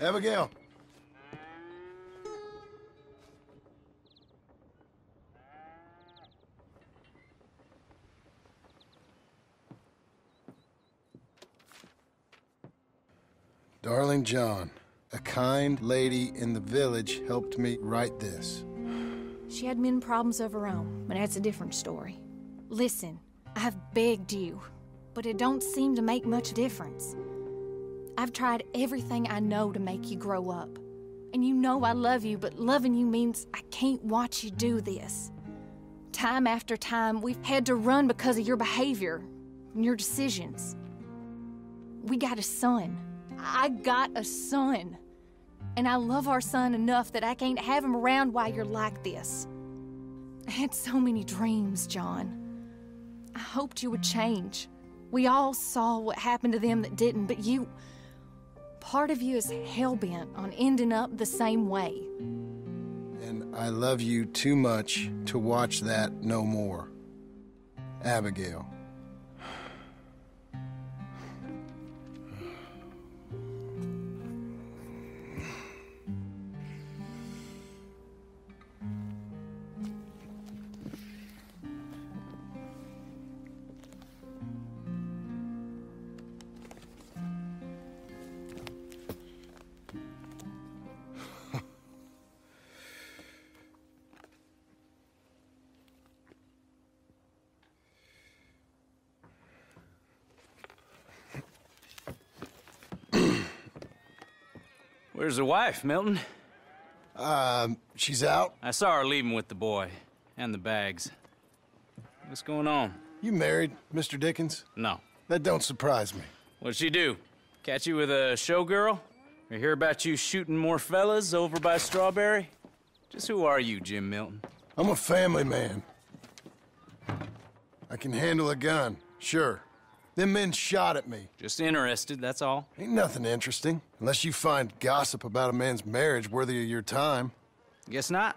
Abigail. Darling John, a kind lady in the village helped me write this. She had men problems of her own, but that's a different story. Listen, I've begged you, but it don't seem to make much difference. I've tried everything I know to make you grow up. And you know I love you, but loving you means I can't watch you do this. Time after time, we've had to run because of your behavior and your decisions. We got a son. I got a son. And I love our son enough that I can't have him around while you're like this. I had so many dreams, John. I hoped you would change. We all saw what happened to them that didn't, but you... Part of you is hell-bent on ending up the same way. And I love you too much to watch that no more. Abigail. Where's the wife, Milton? She's out. I saw her leaving with the boy. And the bags. What's going on? You married, Mr. Dickens? No. That don't surprise me. What'd she do? Catch you with a showgirl? Or hear about you shooting more fellas over by Strawberry? Just who are you, Jim Milton? I'm a family man. I can handle a gun, sure. Them men shot at me. Just interested, that's all. Ain't nothing interesting, unless you find gossip about a man's marriage worthy of your time. Guess not.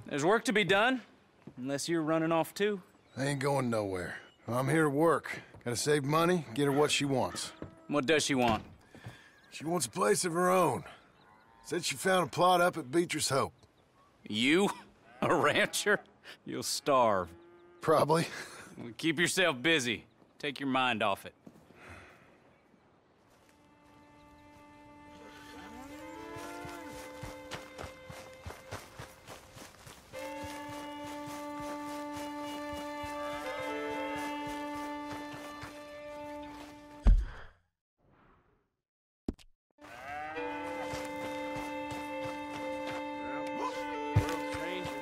There's work to be done, unless you're running off too. I ain't going nowhere. I'm here to work. Gotta save money, get her what she wants. What does she want? She wants a place of her own. Said she found a plot up at Beecher's Hope. You? A rancher? You'll starve. Probably. Well, keep yourself busy. Take your mind off it. World's changing.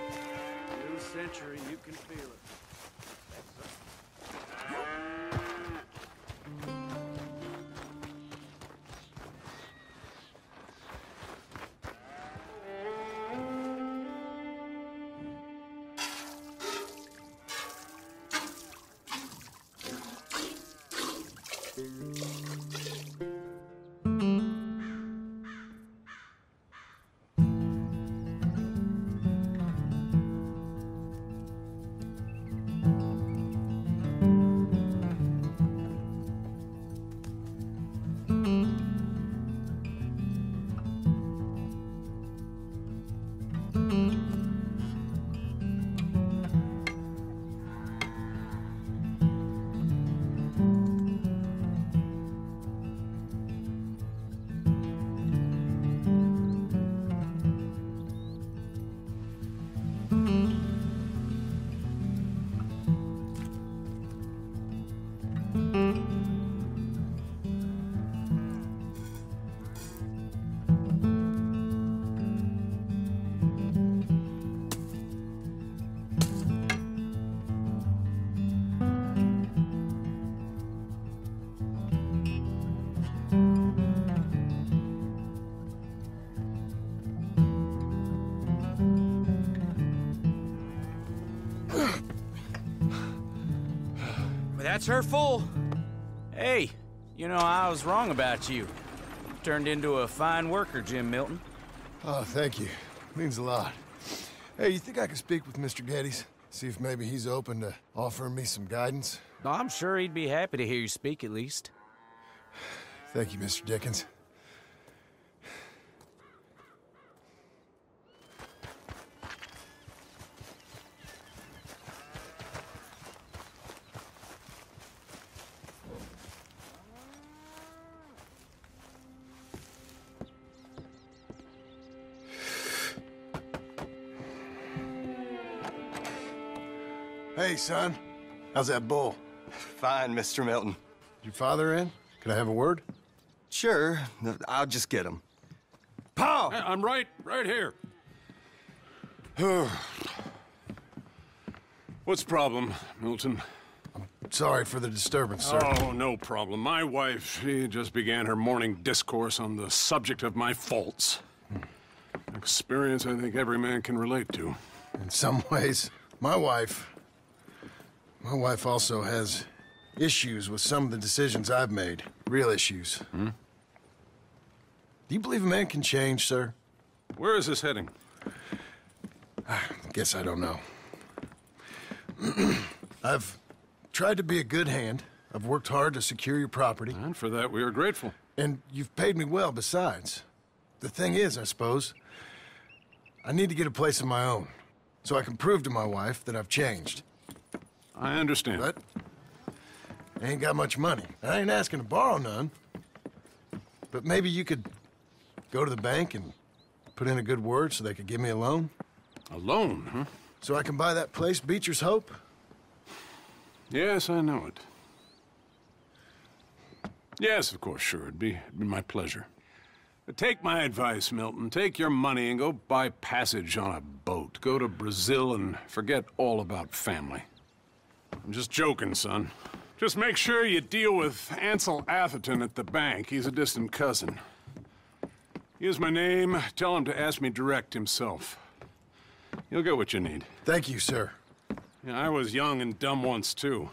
New century, you can feel it. That's her full. Hey, you know, I was wrong about you. Turned into a fine worker, Jim Milton. Oh, thank you. Means a lot. Hey, you think I could speak with Mr. Geddes? See if maybe he's open to offering me some guidance? No, I'm sure he'd be happy to hear you speak, at least. Thank you, Mr. Dickens. Hey, son. How's that bull? Fine, Mr. Milton. Your father in? Can I have a word? Sure, I'll just get him. Pa! I'm right here. What's the problem, Milton? Sorry for the disturbance, sir. Oh, no problem. My wife, she just began her morning discourse on the subject of my faults. Experience I think every man can relate to. In some ways, my wife also has issues with some of the decisions I've made. Real issues. Hmm? Do you believe a man can change, sir? Where is this heading? I guess I don't know. I've tried to be a good hand. I've worked hard to secure your property. And for that, we are grateful. And you've paid me well besides. The thing is, I suppose, I need to get a place of my own, so I can prove to my wife that I've changed. I understand. But I ain't got much money. I ain't asking to borrow none. But maybe you could go to the bank and put in a good word so they could give me a loan. A loan, huh? So I can buy that place, Beecher's Hope? Yes, I know it. Yes, of course, sure. It'd be my pleasure. But take my advice, Milton. Take your money and go buy passage on a boat. Go to Brazil and forget all about family. I'm just joking, son. Just make sure you deal with Ansel Atherton at the bank. He's a distant cousin. Here's my name. Tell him to ask me direct himself. You'll get what you need. Thank you, sir. Yeah, I was young and dumb once, too.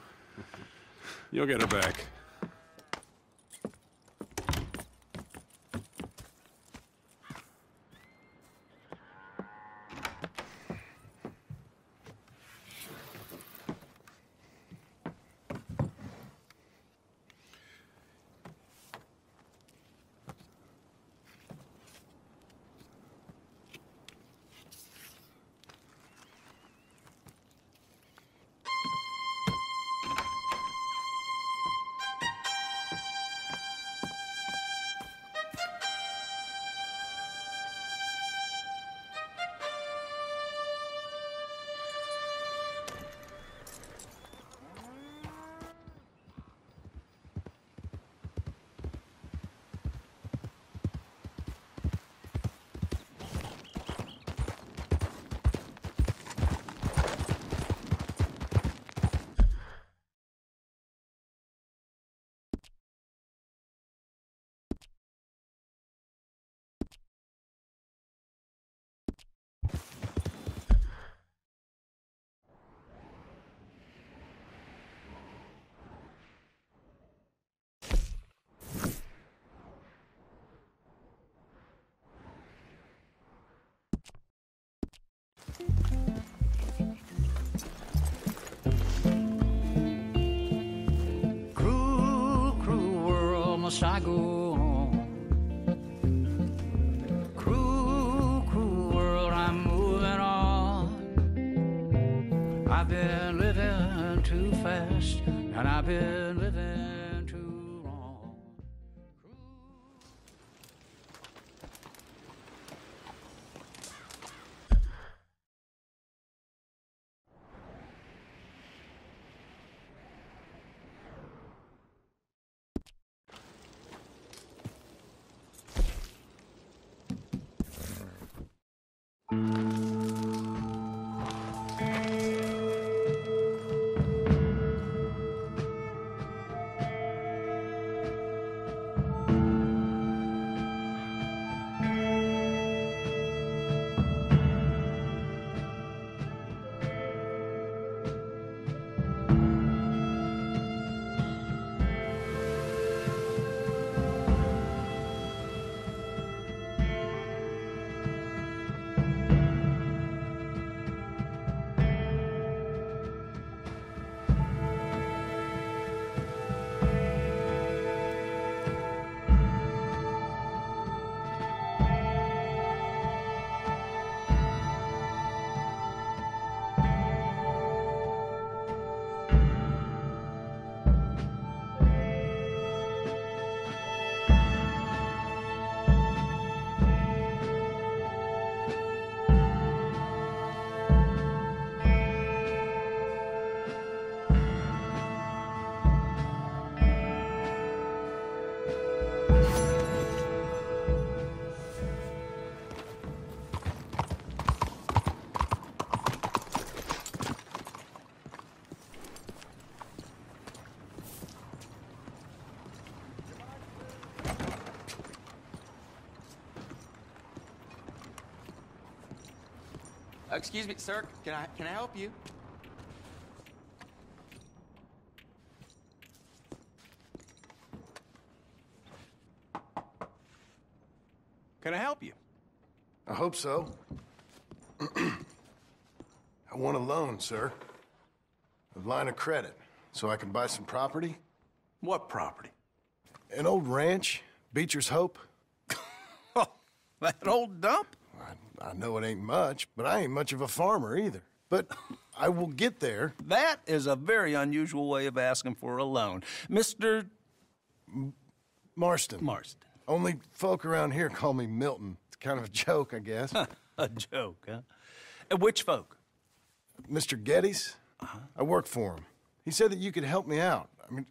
You'll get it back. Must I go on? Cruel, cruel world, I'm moving on. I've been living too fast, and I've been living too long. Excuse me, sir. Can I help you? Can I help you? I hope so. I want a loan, sir. A line of credit, so I can buy some property. What property? An old ranch, Beecher's Hope. Oh, that old dump? I know it ain't much, but I ain't much of a farmer either. But I will get there. That is a very unusual way of asking for a loan. Mr. Marston. Marston. Only folk around here call me Milton. It's kind of a joke, I guess. A joke, huh? And which folk? Mr. Geddes. I work for him. He said that you could help me out. I mean,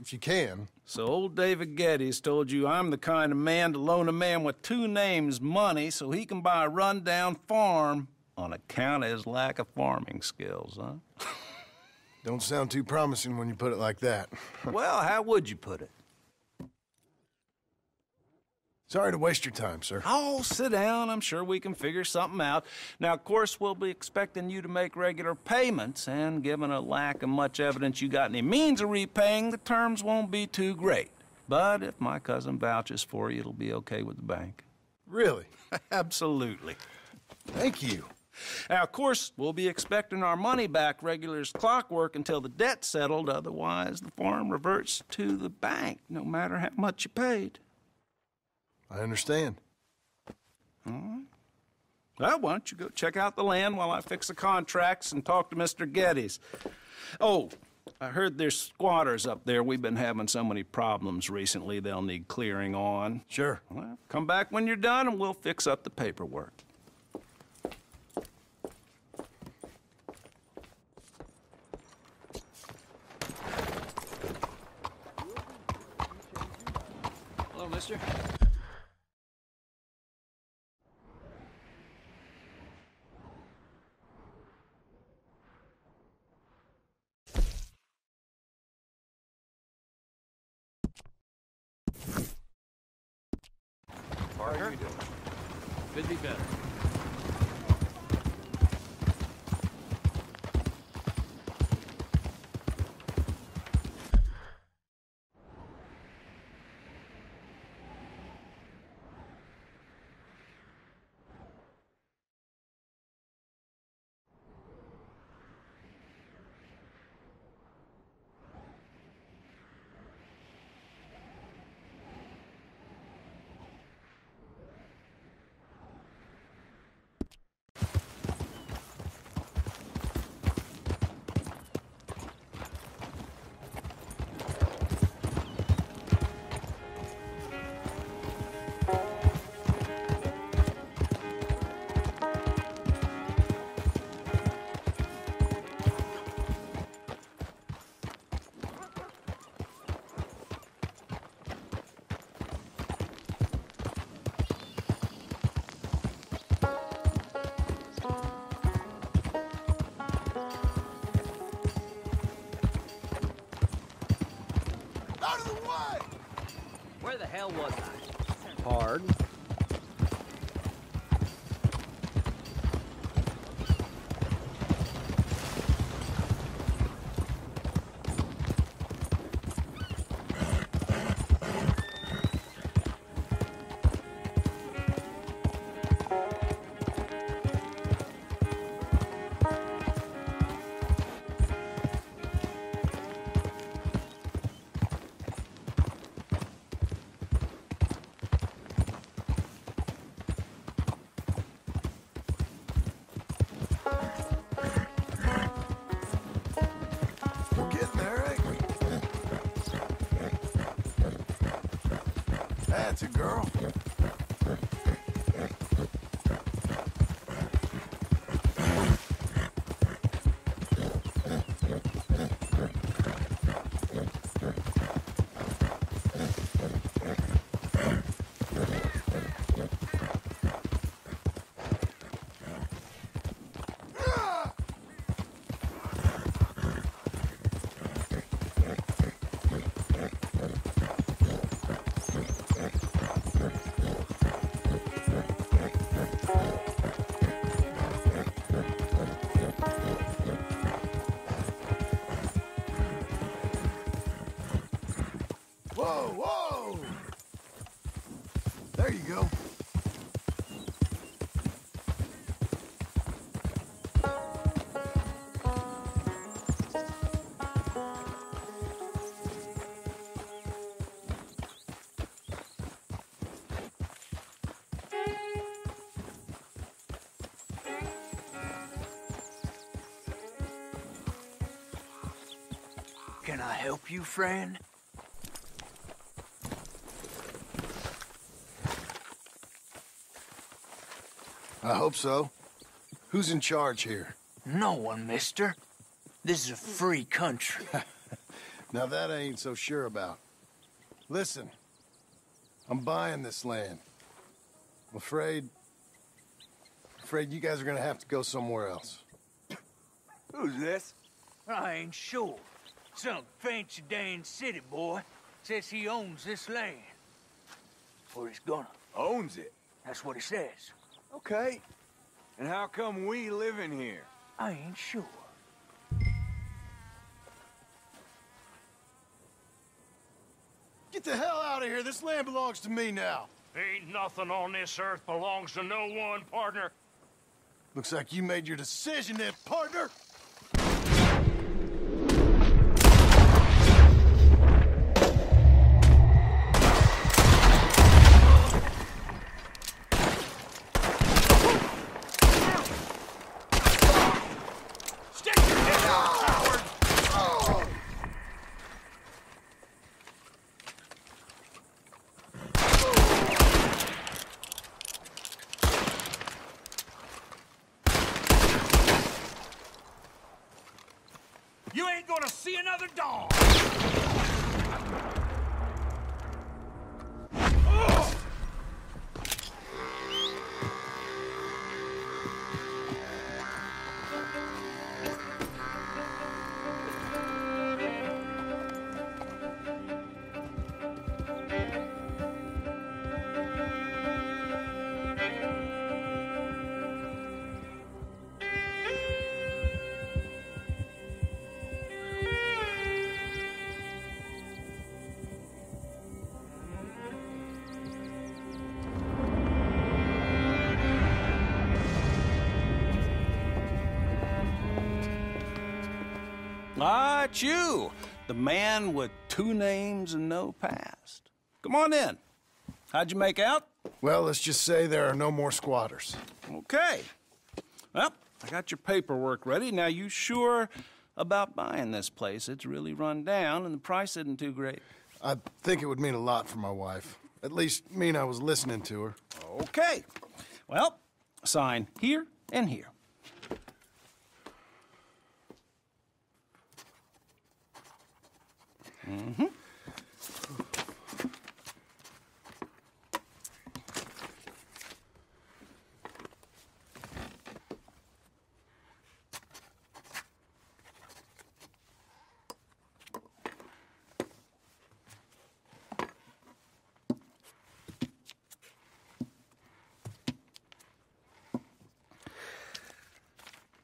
if you can. So old David Geddes told you I'm the kind of man to loan a man with two names money so he can buy a rundown farm on account of his lack of farming skills, huh? Don't sound too promising when you put it like that. Well, how would you put it? Sorry to waste your time, sir. Oh, sit down. I'm sure we can figure something out. Now, of course, we'll be expecting you to make regular payments, and given a lack of much evidence you got any means of repaying, the terms won't be too great. But if my cousin vouches for you, it'll be okay with the bank. Really? Absolutely. Thank you. Now, of course, we'll be expecting our money back regular as clockwork until the debt's settled. Otherwise, the farm reverts to the bank, no matter how much you paid. I understand. All right. Well, why don't you go check out the land while I fix the contracts and talk to Mr. Geddes. Oh, I heard there's squatters up there. We've been having so many problems recently, they'll need clearing on. Sure. Well, come back when you're done and we'll fix up the paperwork. Hello, mister. How are you doing? Could be better. Out of the way! Where the hell was I? Hard. We're getting there, ain't we? That's a girl. Whoa, whoa! There you go. Can I help you, friend? I hope so. Who's in charge here? No one, mister. This is a free country. Now that I ain't so sure about. Listen, I'm buying this land. I'm afraid you guys are gonna have to go somewhere else. Who's this? I ain't sure. Some fancy Dan city boy says he owns this land. Or he's gonna. Owns it? That's what he says. Okay. And how come we live in here? I ain't sure. Get the hell out of here. This land belongs to me now. Ain't nothing on this earth belongs to no one, partner. Looks like you made your decision then, partner. You ain't gonna see another dawn! Ah, it's you, the man with 2 names and no past. Come on in. How'd you make out? Well, let's just say there are no more squatters. Okay. Well, I got your paperwork ready. Now, you sure about buying this place? It's really run down, and the price isn't too great. I think it would mean a lot for my wife. At least mean I was listening to her. Okay. Well, sign here and here. Mm-hmm.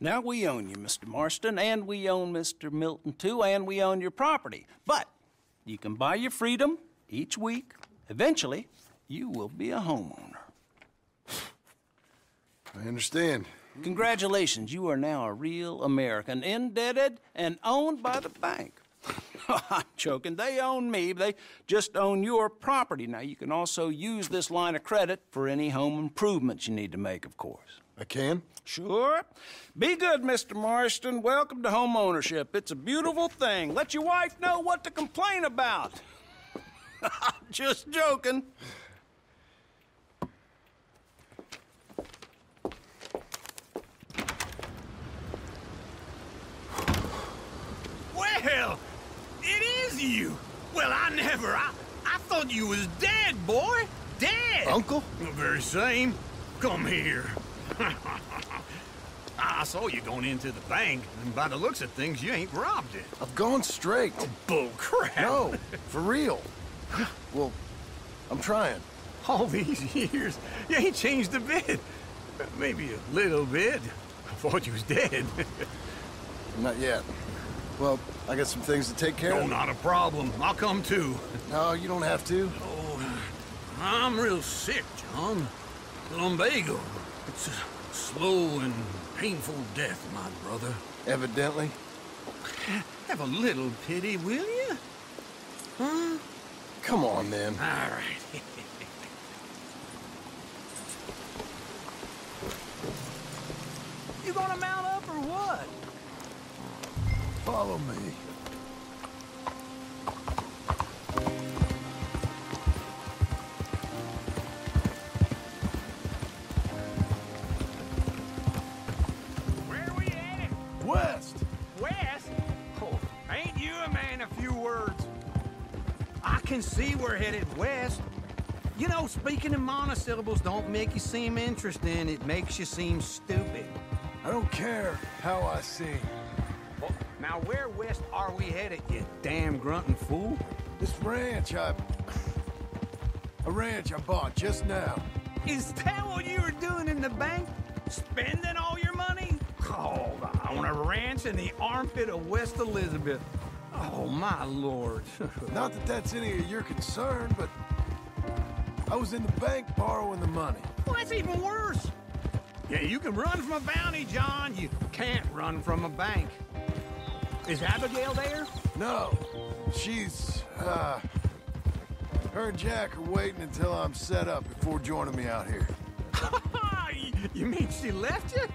Now, we own you, Mr. Marston, and we own Mr. Milton, too, and we own your property. But you can buy your freedom each week. Eventually, you will be a homeowner. I understand. Congratulations, you are now a real American, indebted and owned by the bank. I'm joking. They own me. They just own your property. Now, you can also use this line of credit for any home improvements you need to make, of course. I can? Sure. Be good, Mr. Marston. Welcome to home ownership. It's a beautiful thing. Let your wife know what to complain about. Just joking. Well, it is you. Well, I thought you was dead, boy. Dead. Uncle? The very same. Come here. I saw you going into the bank, and by the looks of things, you ain't robbed it. I've gone straight. Oh, bull crap. No, for real. Well, I'm trying. All these years, you ain't changed a bit. Maybe a little bit. I thought you was dead. Not yet. Well, I got some things to take care Oh, of. not a problem. I'll come too. No, you don't have to. Oh, I'm real sick, John. Lumbago. It's a slow and painful death, my brother. Evidently. Have a little pity, will you? Huh? Come on, then. All right. You gonna mount up or what? Follow me. Where are we headed? West! West? Oh, ain't you a man of few words? I can see we're headed west. You know, speaking in monosyllables don't make you seem interesting. It makes you seem stupid. I don't care how I sing. Well, now where west are we headed, you damn grunting fool? This ranch I bought just now. Is that what you were doing in the bank? Spending all your money? Oh, on a ranch in the armpit of West Elizabeth. Oh, my lord. Not that that's any of your concern, but I was in the bank borrowing the money. Well, that's even worse. Yeah, you can run from a bounty, John. You can't run from a bank. Is Abigail there? No, she's, her and Jack are waiting until I'm set up before joining me out here. You mean she left you?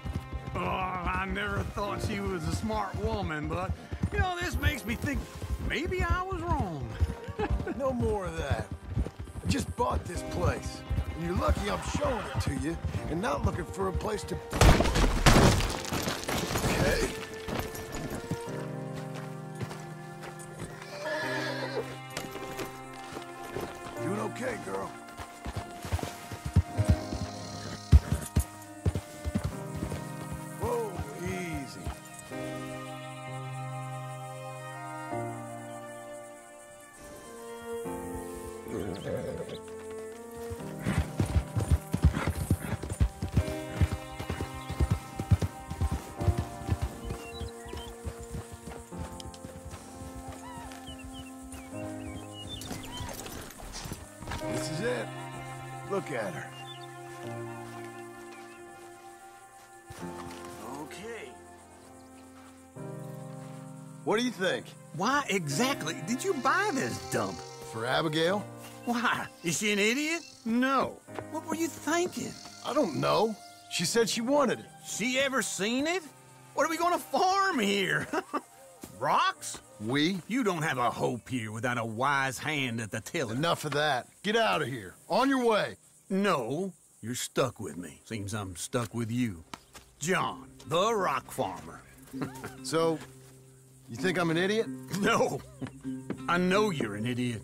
Oh, I never thought she was a smart woman, but, you know, this makes me think maybe I was wrong. No more of that. I just bought this place. And you're lucky I'm showing it to you and not looking for a place to... Okay. Doing okay, girl. Whoa, easy. This is it. Look at her. Okay. What do you think? Why exactly did you buy this dump? For Abigail? Why? Is she an idiot? No. What were you thinking? I don't know. She said she wanted it. She ever seen it? What are we gonna farm here? Rocks? We? You don't have a hope here without a wise hand at the tiller. Enough of that. Get out of here. On your way. No, you're stuck with me. Seems I'm stuck with you. John, the rock farmer. So, you think I'm an idiot? No, I know you're an idiot.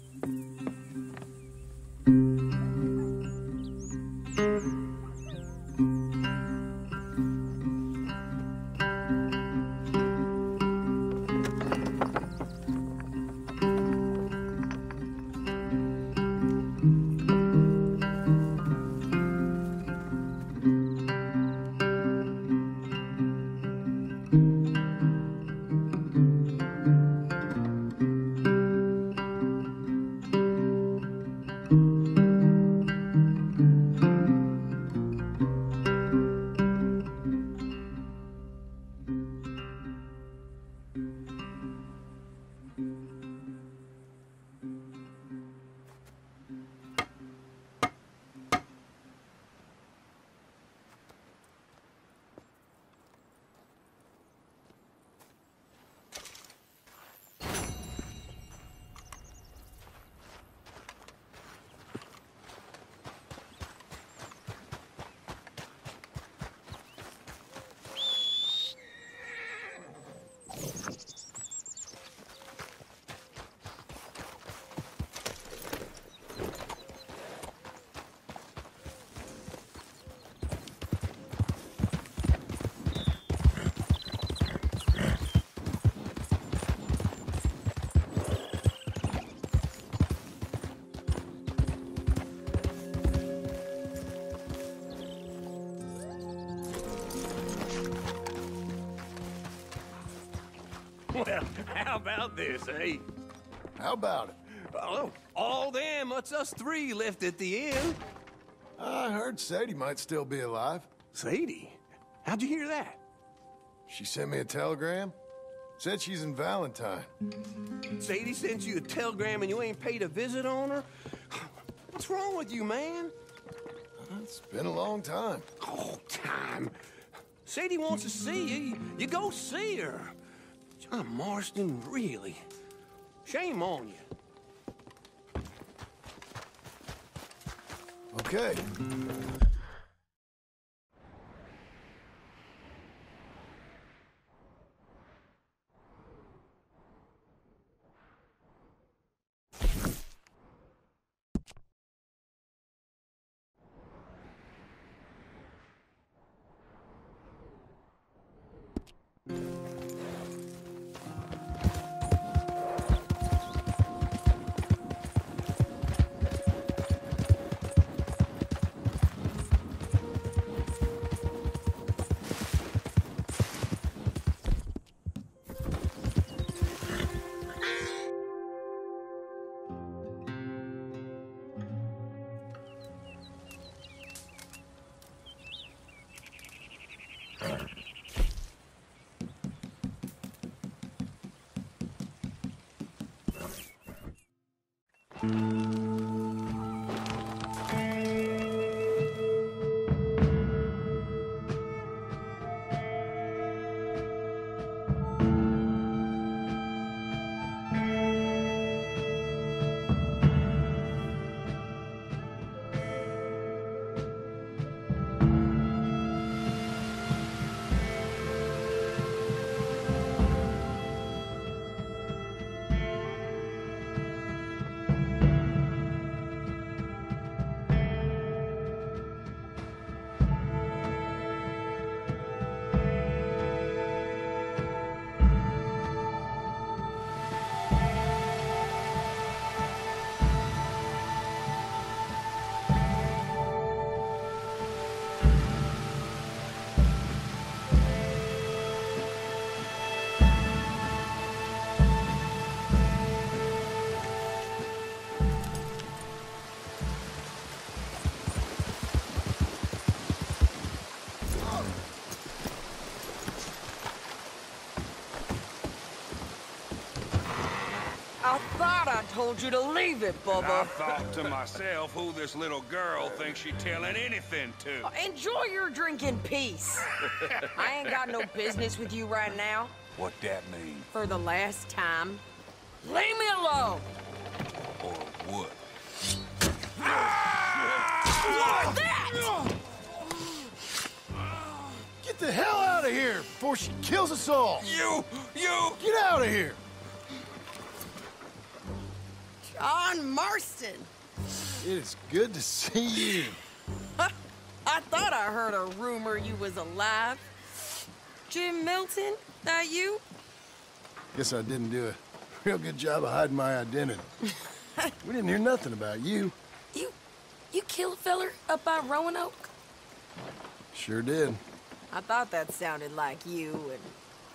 How about this, eh? How about it? Oh, all them, it's us three left at the end. I heard Sadie might still be alive. Sadie? How'd you hear that? She sent me a telegram. Said she's in Valentine. Sadie sent you a telegram and you ain't paid a visit on her? What's wrong with you, man? It's been a long time. Oh, time. Sadie wants to see you. You go see her. John Marston, really? Shame on you. Okay. I thought I told you to leave it, Bubba. I thought to myself who this little girl thinks she telling anything to. Enjoy your drink in peace. I ain't got no business with you right now. What that mean? For the last time, leave me alone. Or what? What's that? Get the hell out of here before she kills us all! You! Get out of here! John Marston. It is good to see you. I thought I heard a rumor you was alive. Jim Milton, that you? Guess I didn't do a real good job of hiding my identity. We didn't hear nothing about you. You killed a feller up by Roanoke? Sure did. I thought that sounded like you and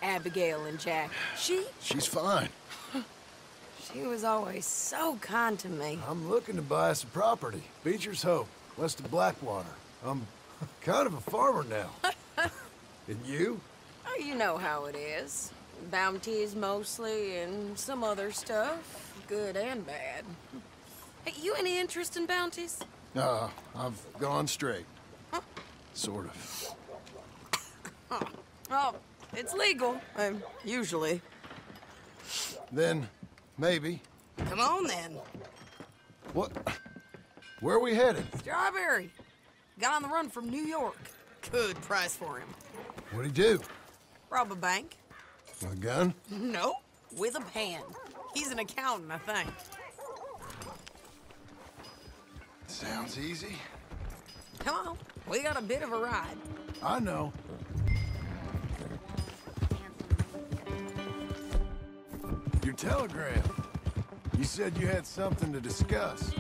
Abigail and Jack. She's fine. She was always so kind to me. I'm looking to buy some property. Beecher's Hope, west of Blackwater. I'm kind of a farmer now. And you? Oh, you know how it is. Bounties mostly, and some other stuff, good and bad. Hey, you any interest in bounties? I've gone straight. Huh? Sort of. Oh, it's legal, usually. Then, maybe. Come on, then. What? Where are we headed? Strawberry. Got on the run from New York. Good price for him. What'd he do? Rob a bank. With a gun? No, with a pen. He's an accountant, I think. Sounds easy. Come on, we got a bit of a ride. I know. Your telegram. You said you had something to discuss.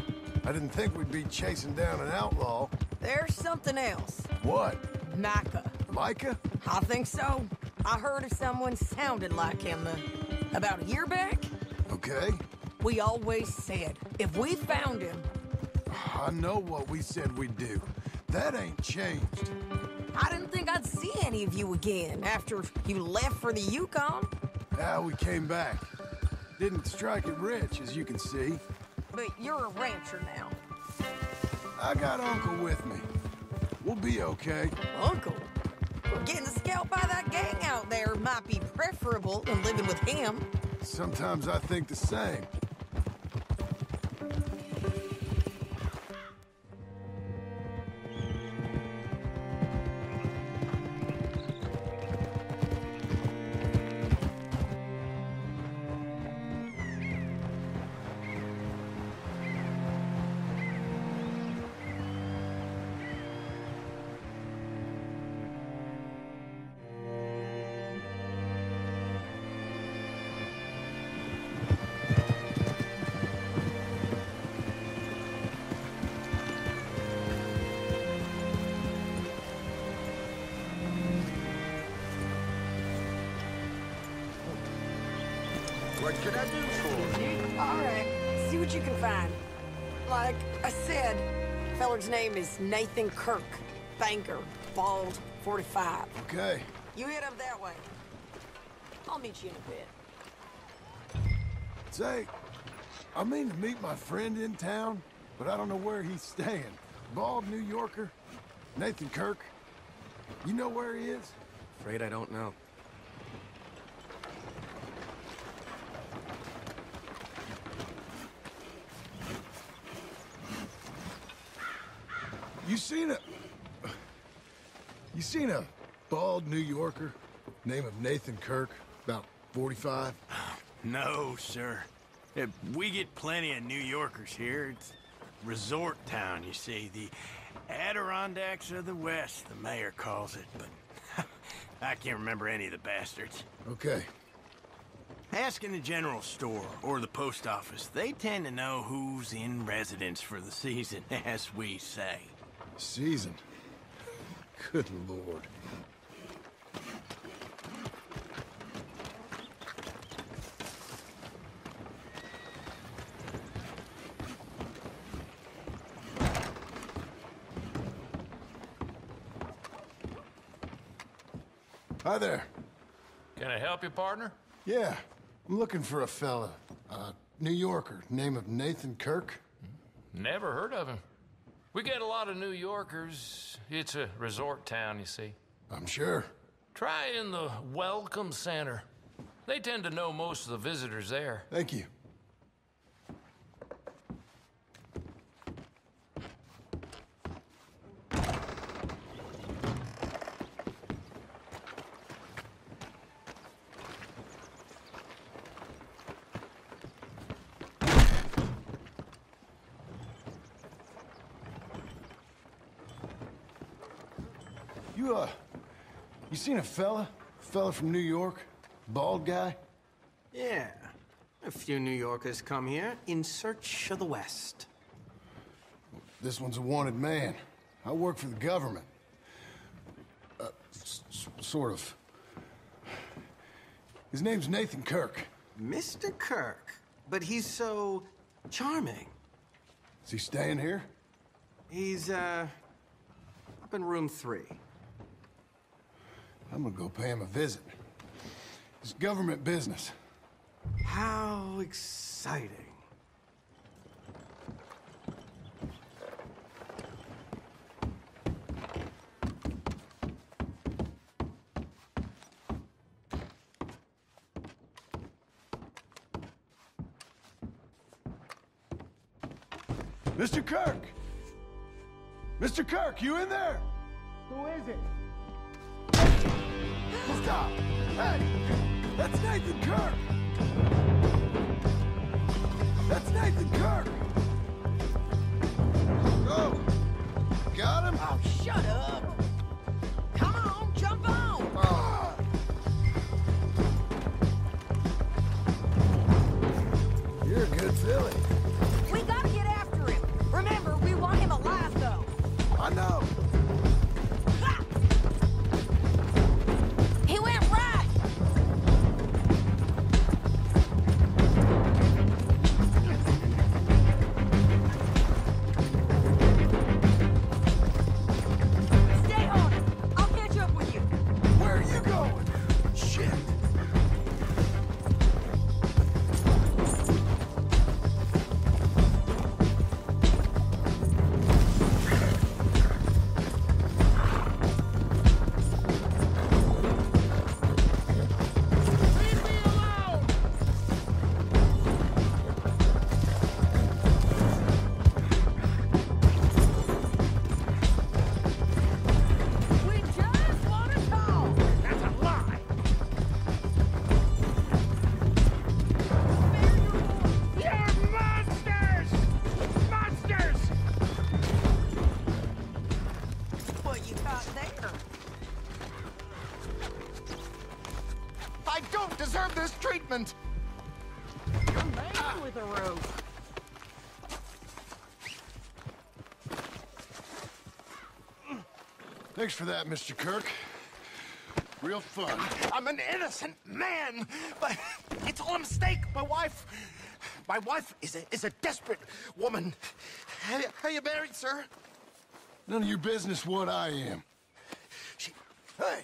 I didn't think we'd be chasing down an outlaw. There's something else. What? Micah. Micah? I think so. I heard of someone sounded like him. About a year back? Okay. We always said, if we found him... I know what we said we'd do. That ain't changed. I didn't think I'd see any of you again after you left for the Yukon. Yeah, we came back. Didn't strike it rich, as you can see. But you're a rancher now. I got Uncle with me. We'll be okay. Uncle? Well, getting scalped by that gang out there might be preferable than living with him. Sometimes I think the same. What can I do for you? All right, see what you can find. Like I said, feller's name is Nathan Kirk. Banker, bald, 45. Okay. You head up that way. I'll meet you in a bit. Say, I mean to meet my friend in town, but I don't know where he's staying. Bald New Yorker, Nathan Kirk. You know where he is? Afraid I don't know. You seen a bald New Yorker, name of Nathan Kirk, about 45? No, sir. We get plenty of New Yorkers here. It's resort town, you see. The Adirondacks of the West, the mayor calls it, but I can't remember any of the bastards. Okay. Ask in the general store or the post office. They tend to know who's in residence for the season, as we say. Season? Good Lord. Hi there. Can I help you, partner? Yeah, I'm looking for a fella. New Yorker, name of Nathan Kirk. Never heard of him. We get a lot of New Yorkers. It's a resort town, you see. I'm sure. Try in the Welcome Center. They tend to know most of the visitors there. Thank you. You seen a fella? Fella from New York? Bald guy? Yeah. A few New Yorkers come here in search of the West. This one's a wanted man. I work for the government. Sort of. His name's Nathan Kirk. Mr. Kirk? But he's so charming. Is he staying here? He's, up in room 3. I'm gonna go pay him a visit. It's government business. How exciting. Mr. Kirk! Mr. Kirk, you in there? Who is it? Stop! Hey! That's Nathan Kirk! That's Nathan Kirk! Go! Got him? Oh, shut up! Come on, jump on! Ah. You're a good filly. We gotta get after him. Remember, we want him alive, though. I know. He went right. equipment. I'm bad with a rope. Thanks for that, Mr. Kirk. Real fun. I'm an innocent man, but it's all a mistake. My wife is a desperate woman. Are you married, sir? None of your business what I am. Hey,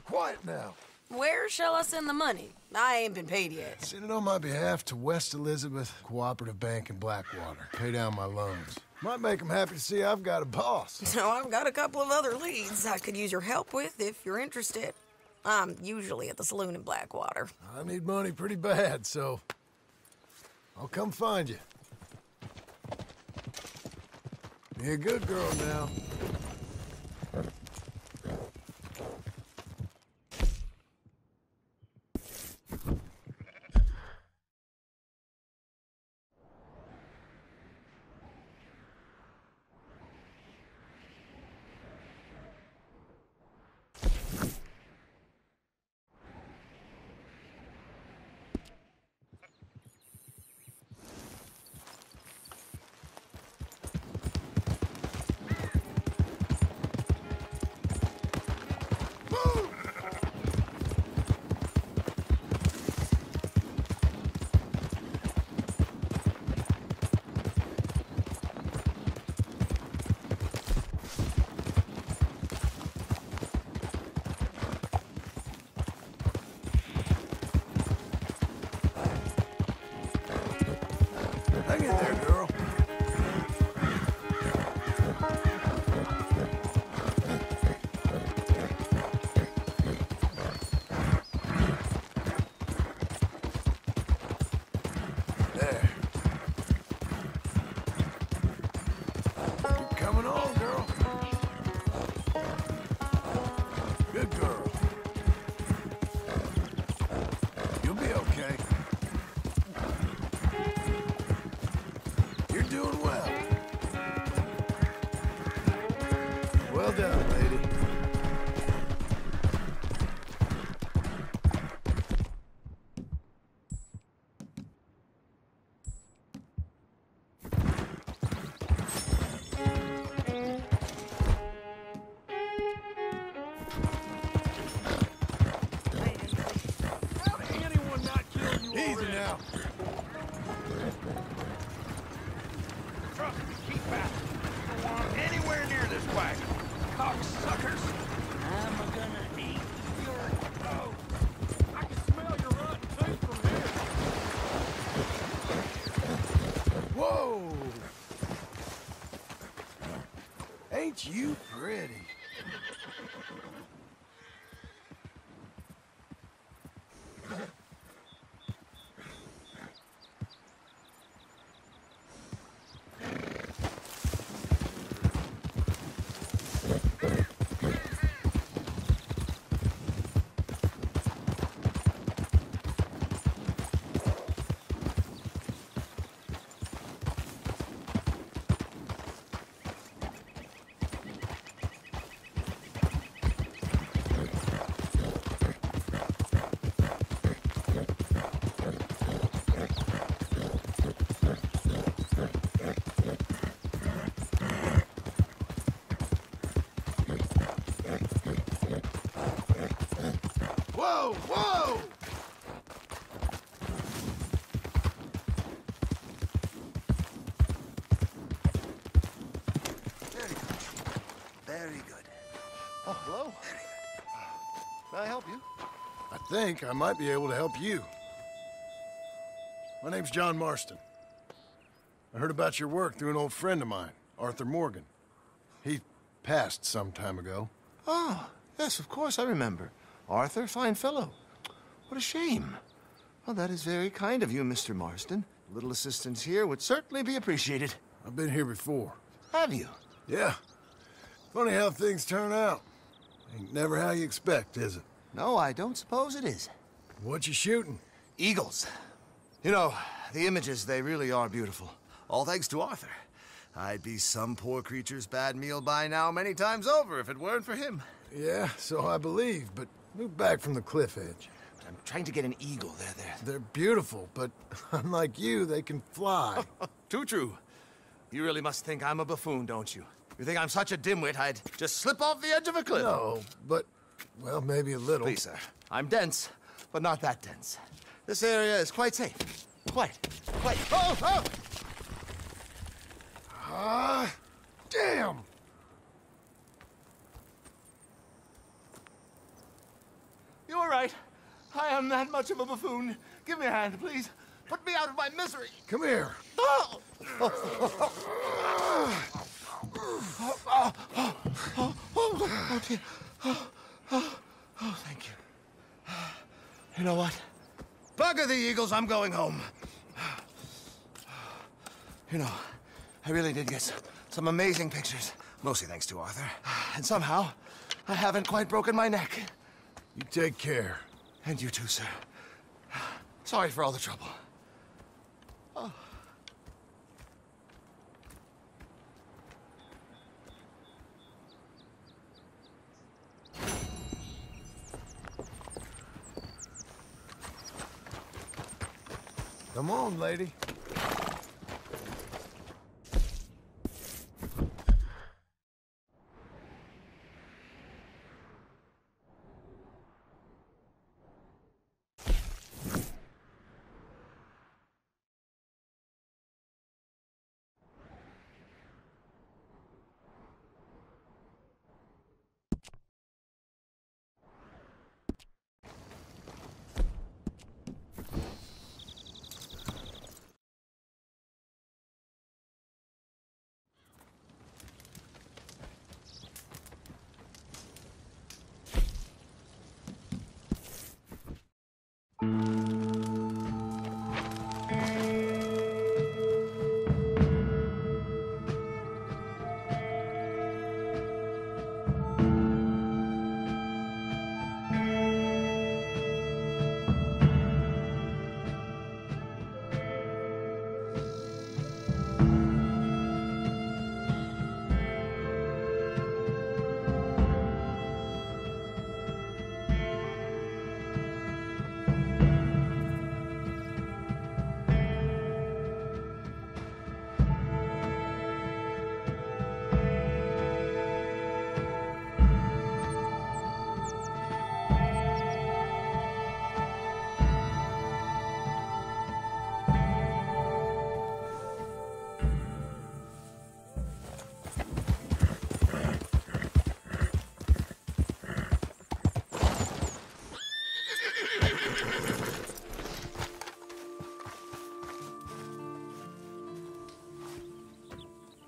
quiet now. Where shall I send the money? I ain't been paid yet. Send it on my behalf to West Elizabeth Cooperative Bank in Blackwater. Pay down my loans. Might make them happy to see I've got a boss. So I've got a couple of other leads I could use your help with if you're interested. I'm usually at the saloon in Blackwater. I need money pretty bad, so I'll come find you. Be a good girl now. Hang in there, girl. There. Keep coming on, girl. Good girl. You'll be okay. You're doing well. Well done, lady. Anyone not killed you Easy already? now. Trust me, keep back. You don't want anywhere near this wagon. Cocksuckers. I'm gonna eat your coat. I can smell your rotten tooth from here. Whoa! Ain't you pretty? Whoa, whoa! Very good. Very good. Oh, hello. May I help you? I think I might be able to help you. My name's John Marston. I heard about your work through an old friend of mine, Arthur Morgan. He passed some time ago. Oh, yes, of course, I remember. Arthur, fine fellow. What a shame. Well, that is very kind of you, Mr. Marston. A little assistance here would certainly be appreciated. I've been here before. Have you? Yeah. Funny how things turn out. Ain't never how you expect, is it? No, I don't suppose it is. What you shooting? Eagles. You know, the images, they really are beautiful. All thanks to Arthur. I'd be some poor creature's bad meal by now many times over if it weren't for him. Yeah, so I believe, but move back from the cliff edge. I'm trying to get an eagle. They're beautiful, but unlike you, they can fly. Too true. You really must think I'm a buffoon, don't you? You think I'm such a dimwit I'd just slip off the edge of a cliff? No, but, well, maybe a little. Please, sir. I'm dense, but not that dense. This area is quite safe. Quite. Oh, oh! Damn! You were right. I am that much of a buffoon. Give me a hand, please. Put me out of my misery. Come here. Oh! Oh, dear. Oh, thank you. You know what? Bugger the eagles, I'm going home. You know, I really did get some amazing pictures, mostly thanks to Arthur. And somehow, I haven't quite broken my neck. You take care. And you too, sir. Sorry for all the trouble. Oh. Come on, lady.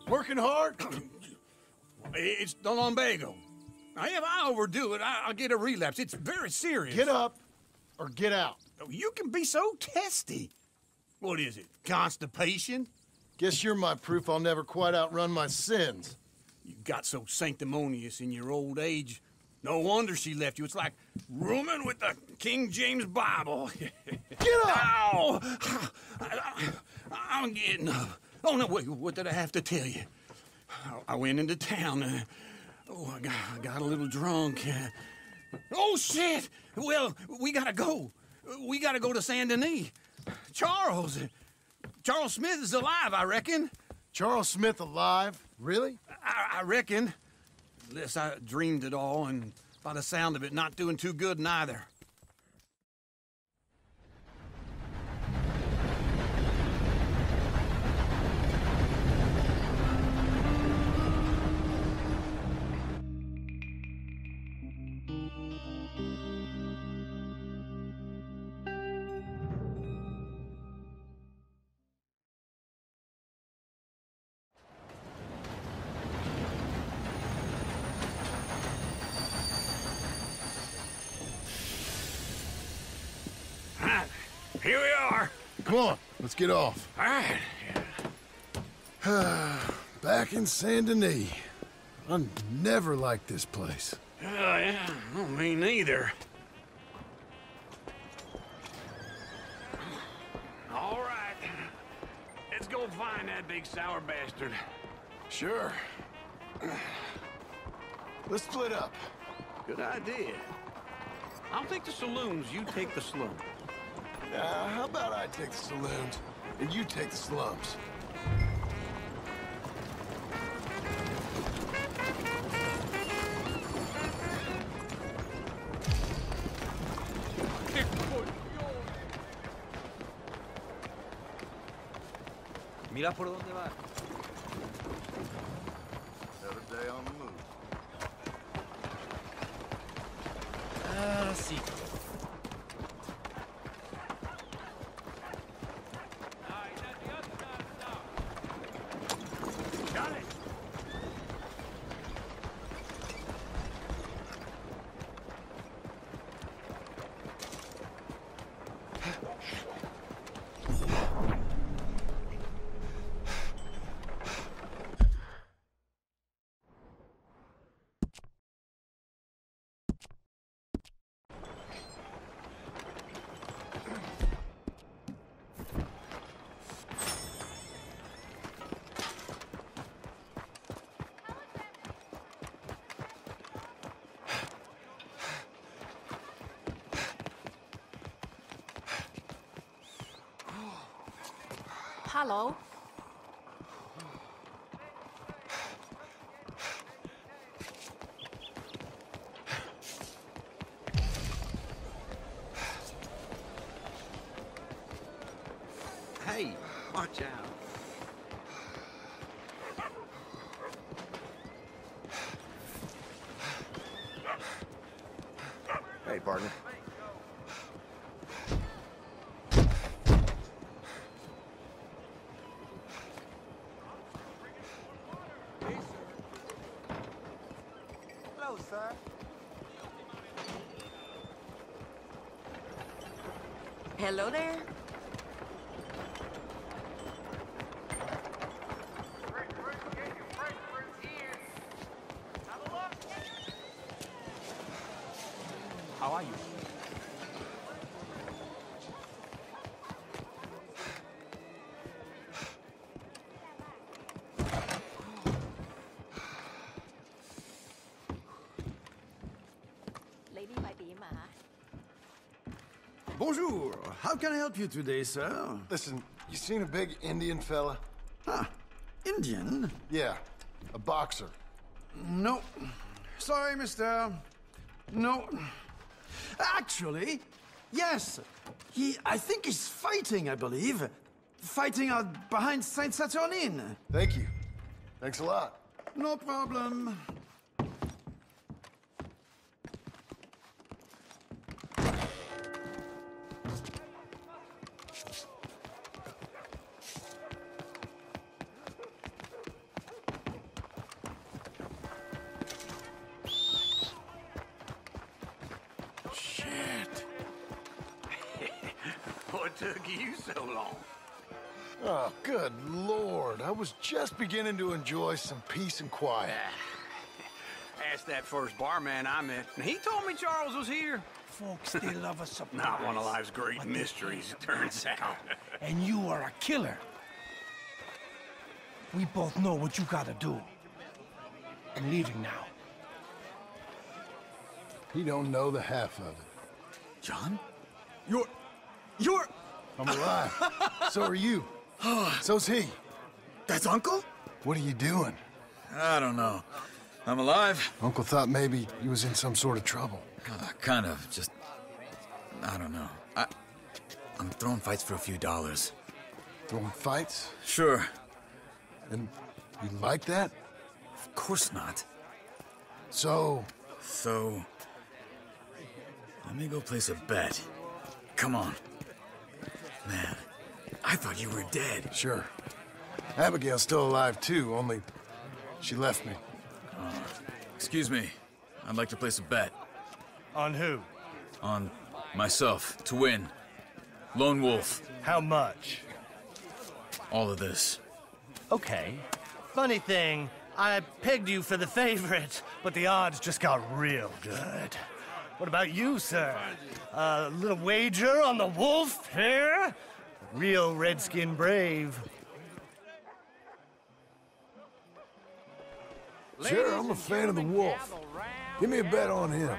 Working hard? It's the lumbago. Now, if I overdo it, I'll get a relapse. It's very serious. Get up or get out. You can be so testy. What is it, constipation? Guess you're my proof I'll never quite outrun my sins. You got so sanctimonious in your old age. No wonder she left you. It's like rooming with the King James Bible. Get up! Ow! I'm getting up. Oh, no, wait, what did I have to tell you? I went into town. I got a little drunk. Oh, shit! Well, we gotta go. We gotta go to Saint Denis. Charles Smith is alive, I reckon. Charles Smith alive? Really? I reckon. Unless I dreamed it all, and by the sound of it, not doing too good neither. Here we are. Come on, let's get off. All right. Back in Saint Denis. I never liked this place. Yeah, no, me neither. All right. Let's go find that big sour bastard. Sure. Let's split up. Good idea. I'll take the saloons, you take the slum. How about I take the saloons, and you take the slums? Mira por dónde va. Another day on the move. Sí. Hello. Hey, watch out. Hey, partner. Hello, sir. Hello there. How are you? Bonjour. How can I help you today, sir? Listen, you seen a big Indian fella? Huh. Indian? Yeah, a boxer. No. Sorry, mister. No. Actually, yes. I think he's fighting, I believe. Fighting out behind Saint Saturnin. Thank you. Thanks a lot. No problem. What took you so long? Oh, good Lord. I was just beginning to enjoy some peace and quiet. Asked that first barman I met, and he told me Charles was here. Folks still love a surprise. Not one of life's great mysteries, it turns out. And you are a killer. We both know what you gotta do. I'm leaving now. He don't know the half of it. John? You're... I'm alive. So are you. So's he. That's Uncle? What are you doing? I don't know. I'm alive. Uncle thought maybe he was in some sort of trouble. Kind of. Just... I don't know. I'm throwing fights for a few dollars. Throwing fights? Sure. And you like that? Of course not. So... Let me go place a bet. Come on. Man, I thought you were dead. Sure. Abigail's still alive, too, only she left me. Excuse me. I'd like to place a bet. On who? On myself, to win. Lone Wolf. How much? All of this. Okay. Funny thing, I pegged you for the favorite, but the odds just got real good. What about you, sir? A little wager on the wolf here? Real redskin brave. Sure, I'm a fan of the wolf. Give me a bet on him.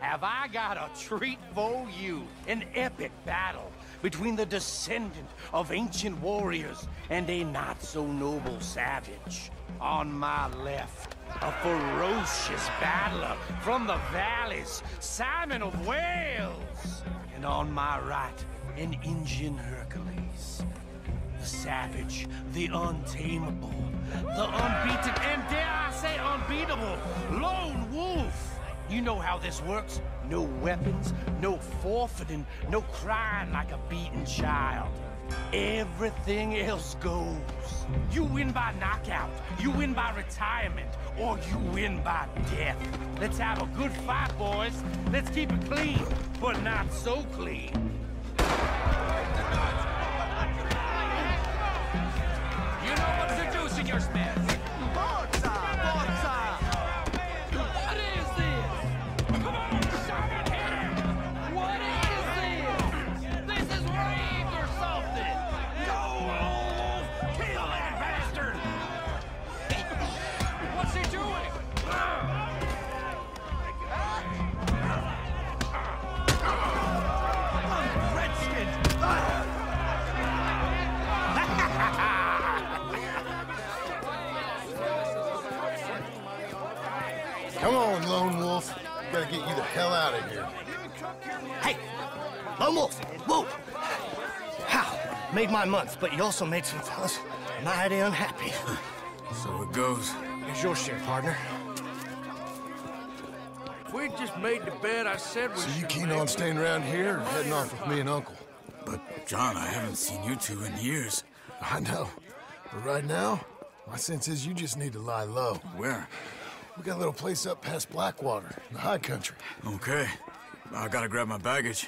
have I got a treat for you. An epic battle between the descendant of ancient warriors and a not-so-noble savage. On my left, a ferocious battler from the valleys, Simon of Wales. And on my right, an Indian Hercules. The savage, the untamable, the unbeaten, and dare I say unbeatable, lone wolf. You know how this works. No weapons, no forfeiting, no crying like a beaten child. Everything else goes. You win by knockout, you win by retirement, or you win by death. Let's have a good fight, boys. Let's keep it clean, but not so clean. You know what to do, Senor Smith. What is this? Come on, shove it here! What is this? This is rape or something! Go, Wolf! Kill that bastard! What's he doing? Redskin! Come on, Lone Wolf. Gotta get you the hell out of here. Hey, Lone Wolf, whoa! How? Made my month, but you also made some fellas mighty unhappy. So it goes. Here's your share, partner. If we just made the bed I said we So you should keen make. on staying around here or heading off with me and Uncle? But, John, I haven't seen you two in years. I know. But right now, my sense is you just need to lie low. Where? We got a little place up past Blackwater, in the high country. Okay. I gotta grab my baggage.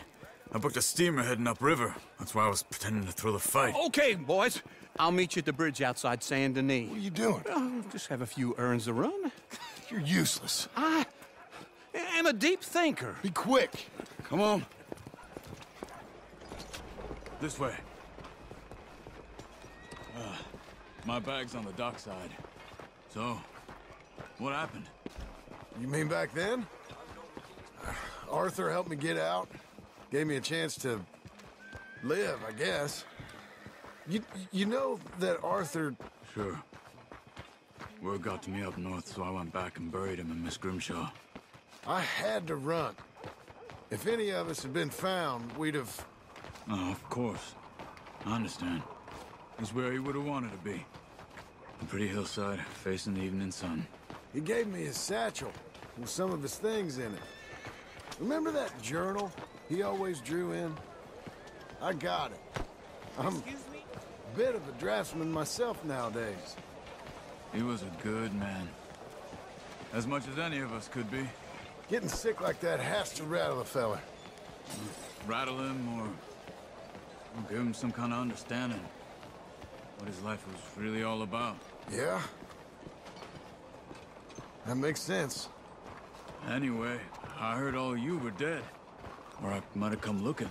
I booked a steamer heading upriver. That's why I was pretending to throw the fight. Okay, boys. I'll meet you at the bridge outside Saint Denis. What are you doing? Just have a few errands to run. You're useless. I am a deep thinker. Be quick. Come on. This way. My bag's on the dockside. So, what happened? You mean back then? Arthur helped me get out. Gave me a chance to live, I guess. You know that Arthur... Sure. Word got to me up north, so I went back and buried him in Miss Grimshaw. I had to run. If any of us had been found, we'd have... Oh, of course. I understand. He's where he would have wanted to be. A pretty hillside, facing the evening sun. He gave me his satchel with some of his things in it. Remember that journal he always drew in? I got it. I'm a bit of a draftsman myself nowadays. He was a good man. As much as any of us could be. Getting sick like that has to rattle a fella. Rattle him or give him some kind of understanding. What his life was really all about. Yeah? That makes sense. Anyway, I heard all of you were dead. Or I might have come looking.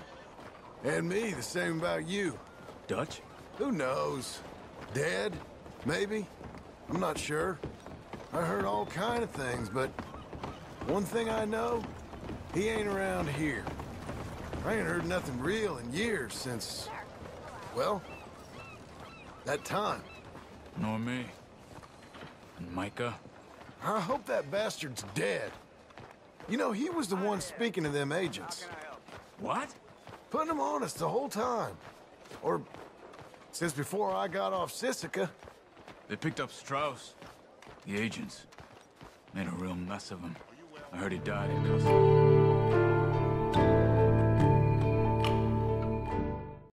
And me, the same about you. Dutch? Who knows? Dead? Maybe? I'm not sure. I heard all kind of things, but one thing I know, he ain't around here. I ain't heard nothing real in years since, well, that time. Nor me. And Micah? I hope that bastard's dead. You know, he was the one speaking to them agents. What? Putting them on us the whole time. Or since before I got off Sisika. They picked up Strauss. The agents. Made a real mess of him. I heard he died in custody.